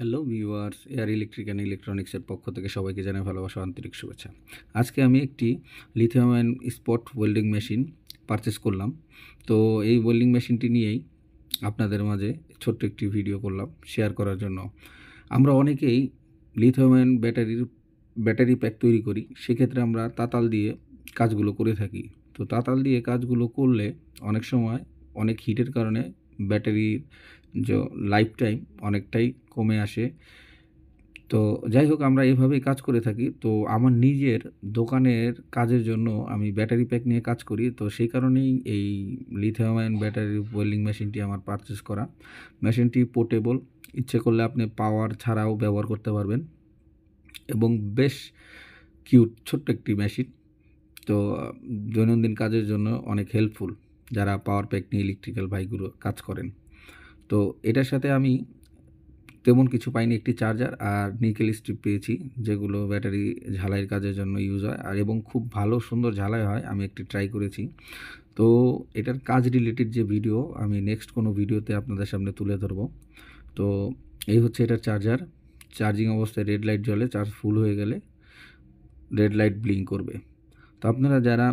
Hello viewers, air electric and ইলেকট্রনিক্সের পক্ষ থেকে সবাইকে জানাই ভালোবাসা আন্তরিক শুভেচ্ছা। আজকে আমি একটি lithium ion spot welding machine purchase করলাম। তো এই ওয়েল্ডিং মেশিনটি নিয়েই আপনাদের মাঝে ছোট্ট একটি ভিডিও করলাম শেয়ার করার জন্য। আমরা অনেকেই লিথিয়াম আয়ন ব্যাটারি প্যাক তৈরি করি, সেক্ষেত্রে আমরা তাতাল দিয়ে কাজগুলো করে থাকি। তো তাতাল দিয়ে কাজগুলো করলে অনেক সময় অনেক হিটের কারণে ব্যাটারির যে লাইফ টাইম অনেকটাই কমে আসে। তো যাই হোক, আমরা এভাবেই কাজ করে থাকি। তো আমার নিজের দোকানের কাজের জন্য আমি ব্যাটারি প্যাক নিয়ে কাজ করি। তো সেই কারণেই এই লিথিয়াম আয়ন ব্যাটারি ওয়েল্ডিং মেশিনটি আমার পারচেস করা। মেশিনটি পোর্টেবল, ইচ্ছে করলে আপনি পাওয়ার ছাড়াও ব্যবহার করতে পারবেন এবং বেশ কিউট ছোট্ট একটি মেশিন। তো দৈনন্দিন কাজের জন্য অনেক হেল্পফুল যারা পাওয়ার প্যাক নিয়ে ইলেকট্রিক্যাল ভাইগুলো কাজ করেন। তো এটার সাথে আমি তেমন কিছু পাইনি, একটি চার্জার আর নিকেল স্ট্রিপ পেয়েছি, যেগুলো ব্যাটারি ঝালাইয়ের কাজের জন্য ইউজ হয় আর এবং খুব ভালো সুন্দর ঝালাই হয়। আমি একটি ট্রাই করেছি। তো এটার কাজ রিলেটেড যে ভিডিও আমি নেক্সট কোনো ভিডিওতে আপনাদের সামনে তুলে ধরবো। তো এই হচ্ছে এটার চার্জার। চার্জিং অবস্থায় রেড লাইট জ্বলে, চার্জ ফুল হয়ে গেলে রেড লাইট ব্লিঙ্ক করবে। তো আপনারা যারা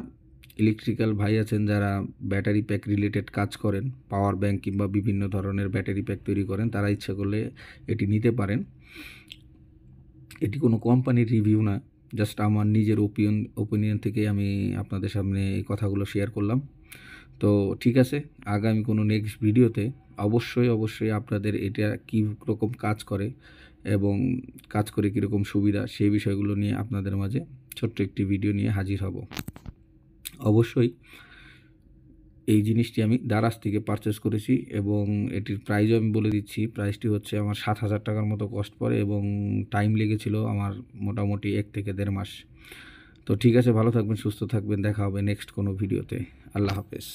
ইলেকট্রিক্যাল ভাই আছেন, যারা ব্যাটারি প্যাক রিলেটেড কাজ করেন, পাওয়ার ব্যাংক কিংবা বিভিন্ন ধরনের ব্যাটারি প্যাক তৈরি করেন, তারা ইচ্ছা করলে এটি নিতে পারেন। এটি কোনো কোম্পানির রিভিউ না, জাস্ট আমার নিজের ওপিনিয়ন থেকে আমি আপনাদের সামনে এই কথাগুলো শেয়ার করলাম। তো ঠিক আছে, আগামী কোনো নেক্সট ভিডিওতে অবশ্যই আপনাদের এটা কী রকম কাজ করে এবং কাজ করে কীরকম সুবিধা, সেই বিষয়গুলো নিয়ে আপনাদের মাঝে ছোট্ট একটি ভিডিও নিয়ে হাজির হব। অবশ্যই এই জিনিসটি আমি দারাজ থেকে পারচেস করেছি এবং এটির প্রাইসও আমি বলে দিচ্ছি। প্রাইসটি হচ্ছে আমার ৭,০০০ টাকার মতো কস্ট পড়ে এবং টাইম লেগেছিল আমার মোটামুটি ১ থেকে ১.৫ মাস। তো ঠিক আছে, ভালো থাকবেন, সুস্থ থাকবেন, দেখা হবে নেক্সট কোনো ভিডিওতে। আল্লাহ হাফেজ।